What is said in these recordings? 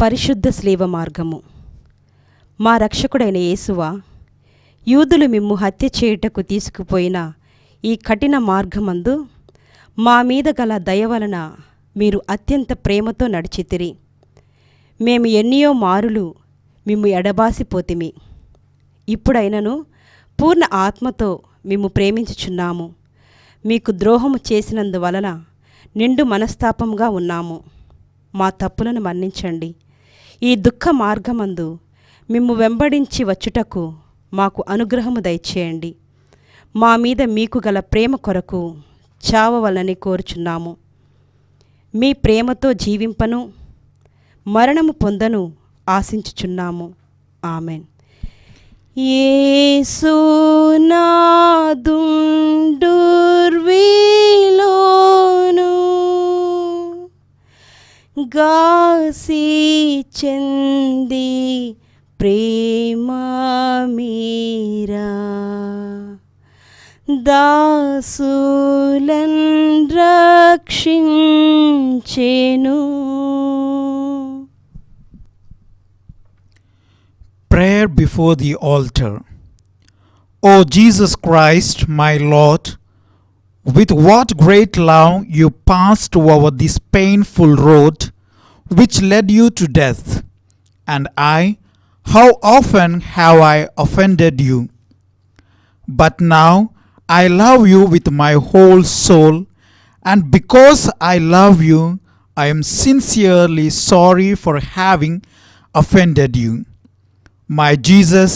పరిశుద్ధ స్లీవ మార్గము. మా రక్షకుడైన యేసువా, యూదులు మిమ్ము హత్య చేయుటకు తీసుకుపోయిన ఈ కఠిన మార్గమందు మా మీద గల దయ వలన మీరు అత్యంత ప్రేమతో నడిచితిరి. మేము ఎన్నియో మారులు మిమ్ము ఎడబాసిపోతిమి. ఇప్పుడైనను పూర్ణ ఆత్మతో మిమ్ము ప్రేమించుచున్నాము. మీకు ద్రోహము చేసినందువలన నిండు మనస్తాపంగా ఉన్నాము. మా తప్పులను మన్నించండి. ఈ దుఃఖ మార్గమందు మిమ్ము వెంబడించి వచ్చుటకు మాకు అనుగ్రహము దయచేయండి. మా మీద మీకు గల ప్రేమ కొరకు చావవలని కోరుచున్నాము. మీ ప్రేమతో జీవింపను, మరణము పొందను ఆశించుచున్నాము. ఆమెన్. యేసు నాదుండుర్విలోను గాసి చెంది ప్రేమ మీరా దాసులన్ రక్షించెను. Prayer before the altar. O Jesus Christ, my Lord, with what great love you passed over this painful road which led you to death, and how often have I offended you? But now I love you with my whole soul, and because I love you, I am sincerely sorry for having offended you. My Jesus,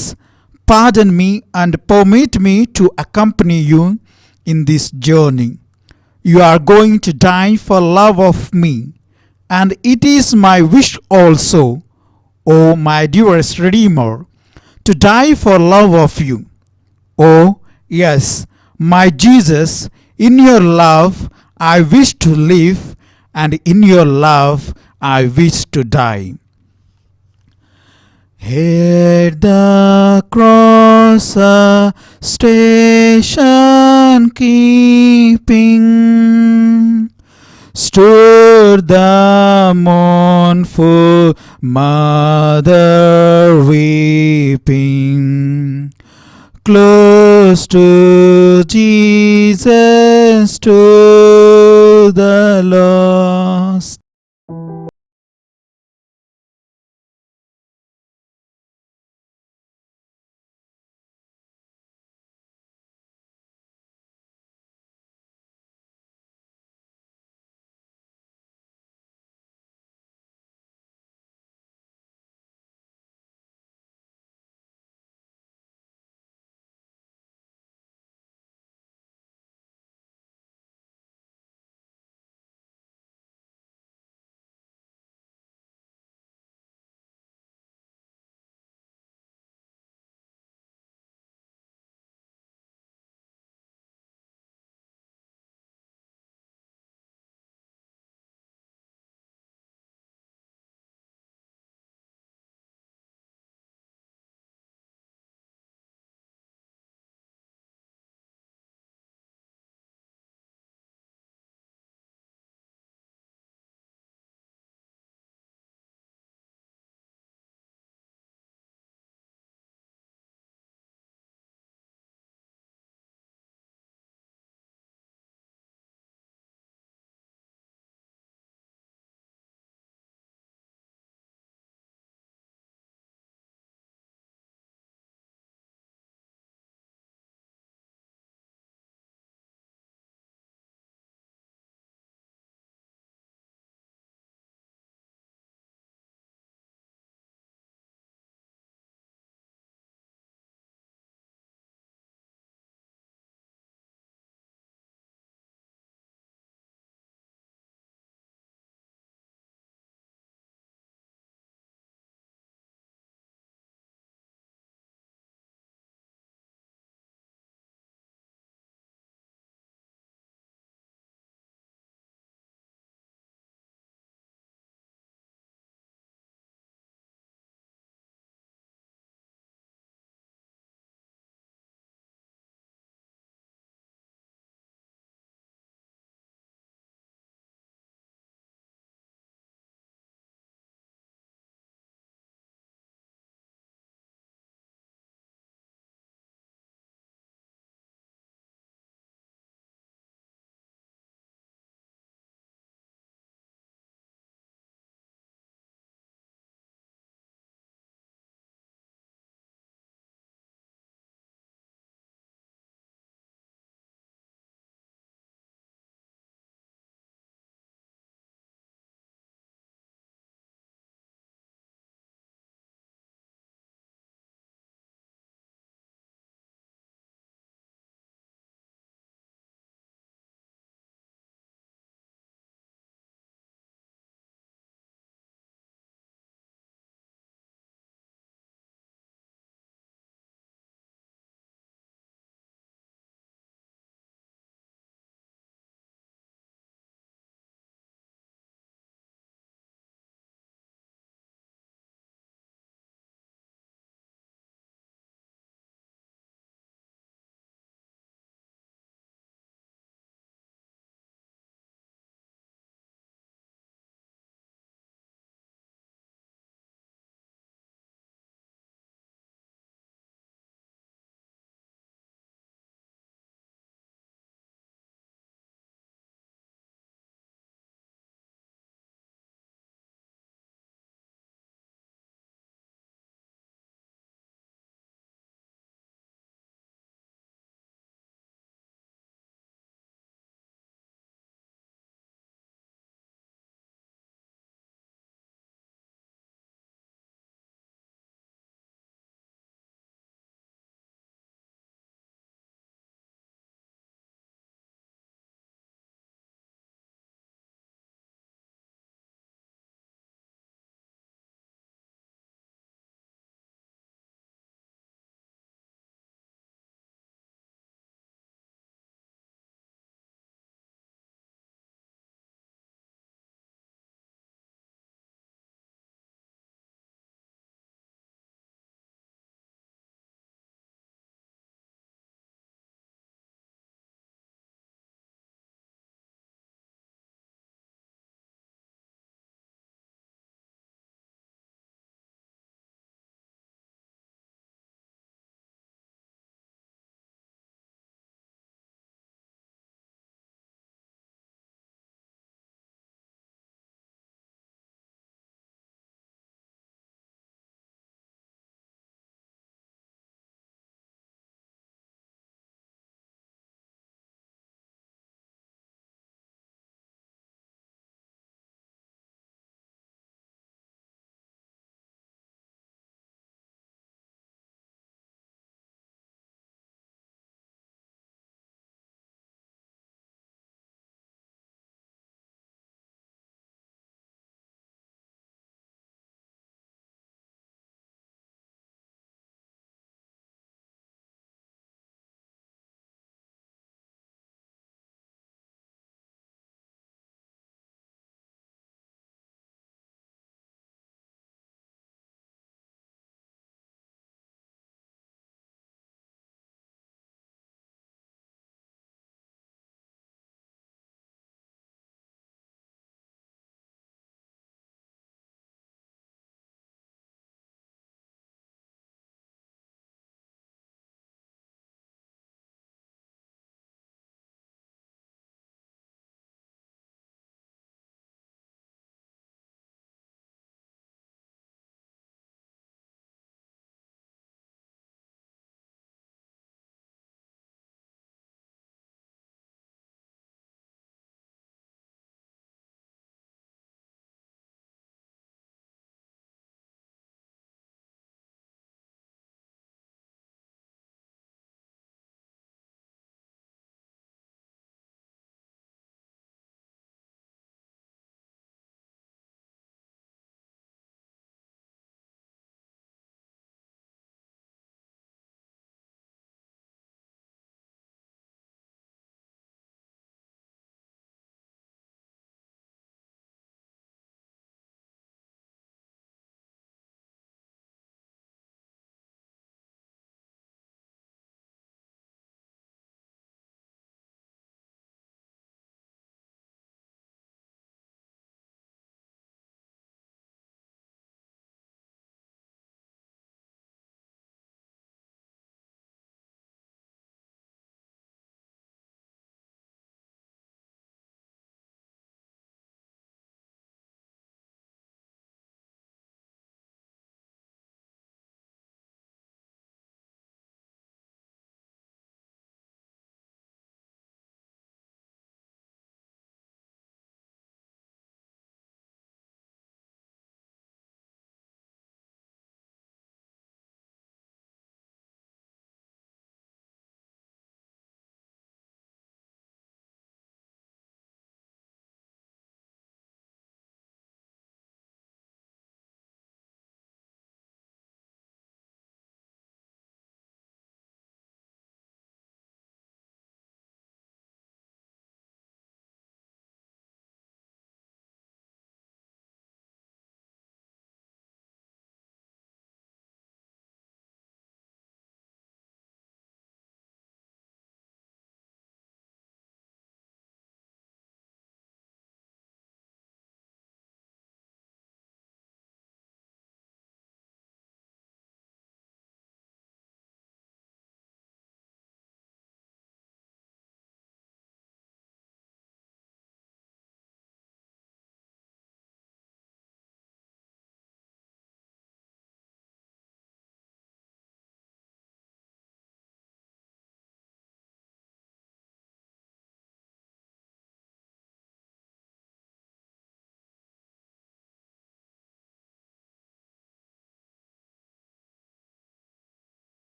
pardon me and permit me to accompany you in this journey. You are going to die for love of me, and it is my wish also, O my dearest Redeemer, to die for love of you. Oh, yes, my Jesus, in your love I wish to live, and in your love I wish to die. At the cross a station keeping stood the mournful mother weeping. Close to Jesus stood the lost.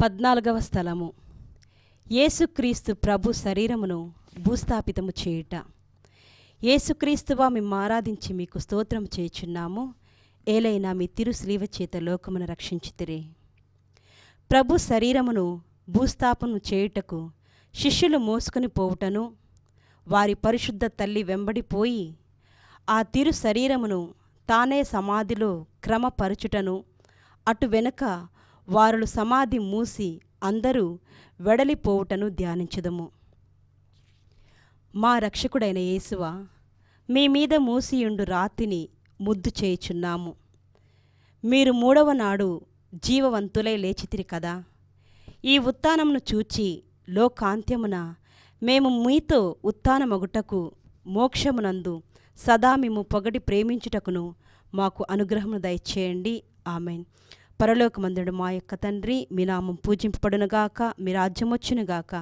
14వ స్థలము యేసుక్రీస్తు ప్రభు శరీరమును భూస్థాపితము చేయుట. యేసుక్రీస్తువా మేము ఆరాధించి మీకు స్తోత్రం చేయుచున్నాము. ఏలైనా మీ తిరు శ్లీవ చేత లోకమును రక్షించితిరే. ప్రభు శరీరమును భూస్థాపనము చేయుటకు శిష్యులు మోసుకొని పోవుటను, వారి పరిశుద్ధ తల్లి వెంబడిపోయి ఆ తిరు శరీరమును తానే సమాధిలో క్రమపరచుటను, అటు వెనుక వారులు సమాధి మూసి అందరూ వెడలిపోవుటను ధ్యానించుదము. మా రక్షకుడైన యేసువా, మీ మీద మూసియుండు రాతిని ముద్దు చేయుచున్నాము. మీరు 3వ నాడు జీవవంతులై లేచితిరి కదా. ఈ ఉత్థానమును చూచి లోకాంత్యమున మేము మీతో ఉత్థానమగుటకు మోక్షమునందు సదా మేము పొగడి ప్రేమించుటకును మాకు అనుగ్రహమును దయచేయండి. ఆమెన్. పరలోకమందుడు మా యొక్క తండ్రి, మీ నామం పూజింపబడునుగాక, మీ రాజ్యం వచ్చునుగాక,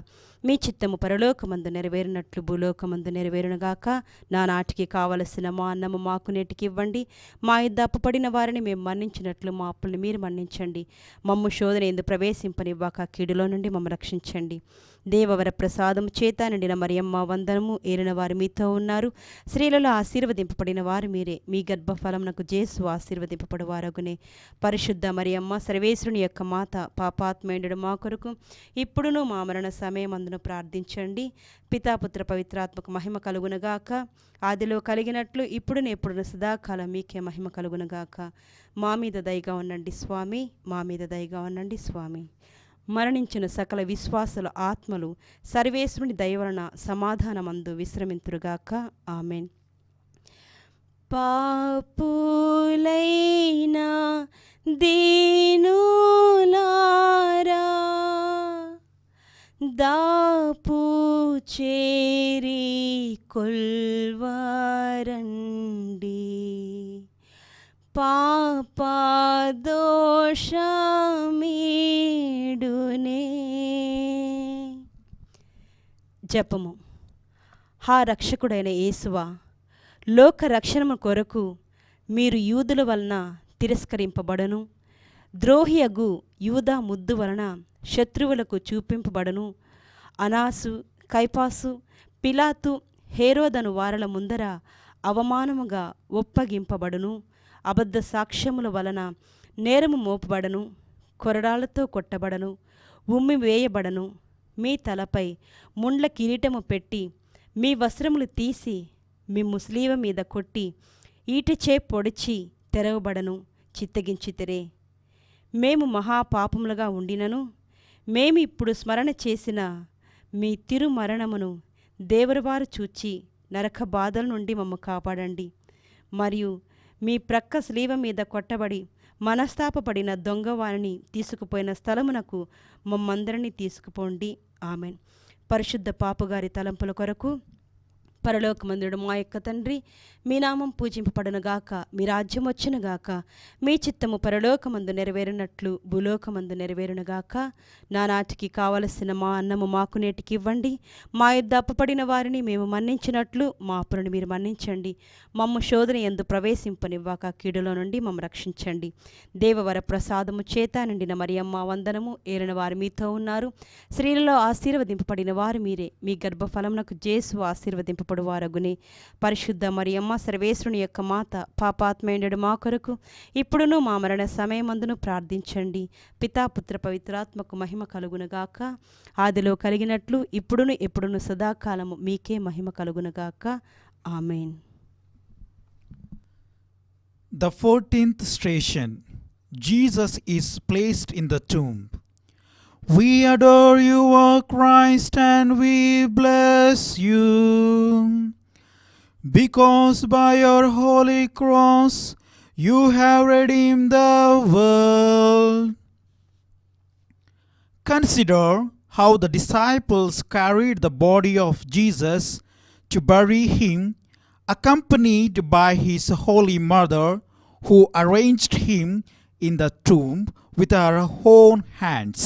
మీ చిత్తము పరలోకమందు నెరవేరినట్లు భూలోకమందు నెరవేరునుగాక. నానాటికి కావలసిన మా అన్నము మాకు నేటికి ఇవ్వండి. మా యుద్ధ అప్పుపడిన వారిని మేము మన్నించినట్లు మా అప్పుల్ని మీరు మన్నించండి. మమ్ము శోధన ఎందు ప్రవేశింపనివ్వక కీడులో నుండి మమ్మ రక్షించండి. దేవవర ప్రసాదము చేత నిండిన మరియమ్మ వందనము. ఏలిన వారు మీతో ఉన్నారు. స్త్రీలలో ఆశీర్వదింపబడిన వారు మీరే. మీ గర్భఫలమునకు జేసు ఆశీర్వదింపబడు వారగునే. పరిశుద్ధ మరియమ్మ సర్వేశ్వరుని యొక్క మాత, పాపాత్మేయుడు మా కొరకు ఇప్పుడును మా మరణ సమయమందును ప్రార్థించండి. పితాపుత్ర పవిత్రాత్మకు మహిమ కలుగునగాక. ఆదిలో కలిగినట్లు ఇప్పుడును ఎప్పుడును సదాకాలం మీకే మహిమ కలుగునగాక. మా మీద దయగా ఉండండి స్వామి, మా మీద దయగా ఉండండి స్వామి. మరణించిన సకల విశ్వాసుల ఆత్మలు సర్వేశ్వరుని దయవలన సమాధానమందు విశ్రమింతురుగాక. ఆమెన్. పాపులైనా దీనులారా దాపు చేరి కొల్వారండి, పాపదోషమీడునే. జపము. హా రక్షకుడైన యేసువా, లోక రక్షణము కొరకు మీరు యూదుల వలన తిరస్కరింపబడను, ద్రోహియగు యూదా ముద్దు వలన శత్రువులకు చూపింపబడను, అనాసు, కైపాసు, పిలాతు, హేరోదను వారల ముందర అవమానముగా ఒప్పగింపబడును, అబద్ధ సాక్ష్యముల వలన నేరము మోపబడను, కొరడాలతో కొట్టబడను, ఉమ్మి వేయబడను, మీ తలపై ముండ్ల కిరీటము పెట్టి మీ వస్త్రములు తీసి మీ ముస్లీవ మీద కొట్టి ఈటచే పొడిచి తెరవబడను చిత్తగించితిరే. మేము మహాపాపములుగా ఉండినను మేము ఇప్పుడు స్మరణ చేసిన మీ తిరుమరణమును దేవరవారు చూచి నరక బాధల నుండి మమ్మ కాపాడండి. మరియు మీ ప్రక్క స్లీవ మీద కొట్టబడి మనస్తాపపడిన దొంగవారిని తీసుకుపోయిన స్థలమునకు మమ్మందరినీ తీసుకుపోండి. ఆమెన్. పరిశుద్ధ పాపగారి తలంపుల కొరకు పరలోకమందుడు మా యొక్క తండ్రి, మీ నామం పూజింపబడునుగాక, మీ రాజ్యం వచ్చునుగాక, మీ చిత్తము పరలోకమందు నెరవేరినట్లు భూలోకమందు నెరవేరునుగాక. నానాటికి కావలసిన మా అన్నము మాకు నేటికి ఇవ్వండి. మా యుద్ధ అప్పుపడిన వారిని మేము మన్నించినట్లు మా అప్పులను మీరు మన్నించండి. మమ్ము శోధన యందు ప్రవేశింపనివ్వక కీడులో నుండి మమ్మ రక్షించండి. దేవవర ప్రసాదము చేత నిండిన మరియమ్మ వందనము. ఏలిన వారు మీతో ఉన్నారు. స్త్రీలలో ఆశీర్వదింపబడిన వారు మీరే. మీ గర్భఫలమునకు జేసు ఆశీర్వదింపబడు వారగునే. పరిశుద్ధ మరియమ్మ సర్వేశ్వరుని యొక్క మాత, పాపాత్మేయుడు మా కొరకు ఇప్పుడును మా మరణ సమయమందును ప్రార్థించండి. పితాపుత్ర పవిత్రాత్మకు మహిమ కలుగునుగాక. ఆదిలో కలిగినట్లు ఇప్పుడును ఎప్పుడును సదాకాలము మీకే మహిమ కలుగునుగాక. Amen. The 14th station. Jesus is placed in the tomb. We adore you, O Christ, and we bless you, because by your holy cross you have redeemed the world. Consider how the disciples carried the body of Jesus to bury him, accompanied by his holy mother, who arranged him in the tomb with her own hands.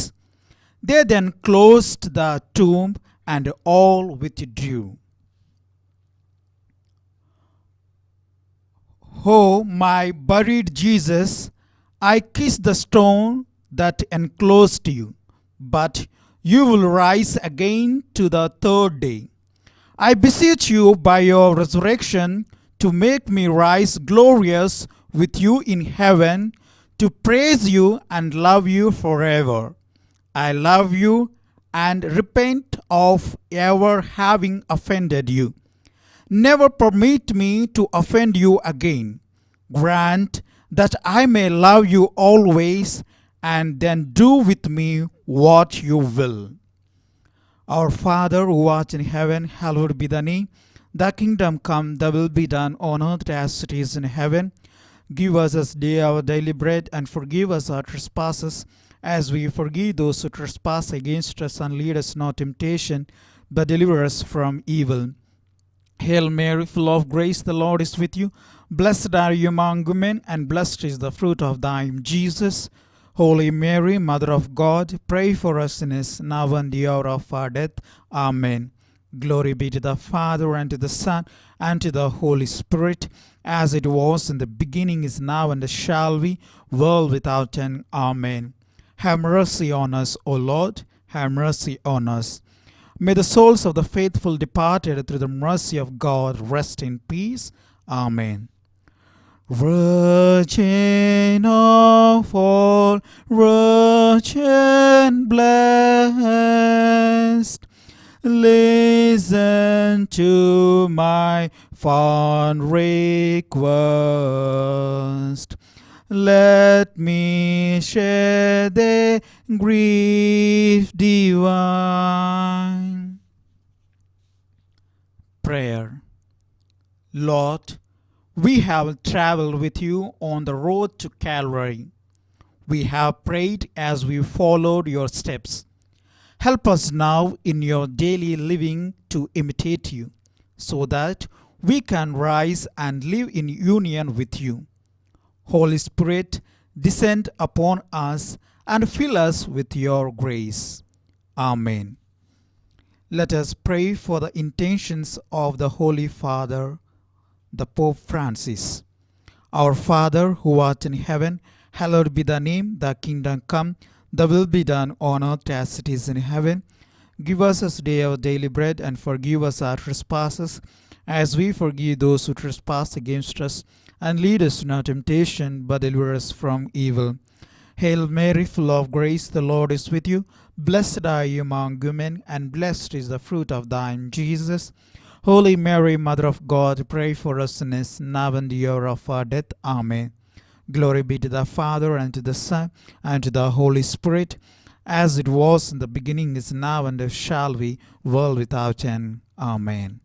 They then closed the tomb and all withdrew. Oh, my buried Jesus, I kiss the stone that enclosed you. but you will rise again to the third day. I beseech you by your resurrection to make me rise glorious with you in heaven, to praise you and love you forever. I love you and repent of ever having offended you. Never permit me to offend you again. Grant that I may love you always, and then do with me what you will. Our Father who art in heaven, hallowed be thy name. Thy kingdom come, thy will be done on earth as it is in heaven. Give us this day our daily bread, and forgive us our trespasses, as we forgive those who trespass against us. And lead us not into temptation, but deliver us from evil. Hail Mary, full of grace, the Lord is with you. Blessed are you among women, and blessed is the fruit of thy womb, Jesus. Holy Mary, Mother of God, pray for us sinners, now and the hour of our death. Amen. Glory be to the Father, and to the Son, and to the Holy Spirit, as it was in the beginning, is now, and shall be, world without end. Amen. Have mercy on us, O Lord. Have mercy on us. May the souls of the faithful departed through the mercy of God rest in peace. Amen. Virgin of all, Virgin blessed, listen to my fond request. Let me share the grief divine. Prayer. Lord, we have traveled with you on the road to Calvary. We have prayed as we followed your steps. Help us now in your daily living to imitate you, so that we can rise and live in union with you. Holy Spirit, descend upon us and fill us with your grace. Amen. Let us pray for the intentions of the Holy Father, the Pope Francis. Our Father, who art in heaven, hallowed be thy name. Thy kingdom come, thy will be done on earth as it is in heaven. Give us this day our daily bread, and forgive us our trespasses, as we forgive those who trespass against us. And lead us not into temptation, but deliver us from evil. Hail Mary, full of grace, the Lord is with you. Blessed are you among women, and blessed is the fruit of thy womb, Jesus. Holy Mary, Mother of God, pray for us sinners, now and the hour of our death. Amen. Glory be to the Father, and to the Son, and to the Holy Spirit, as it was in the beginning, is now, and shall be, world without end. Amen.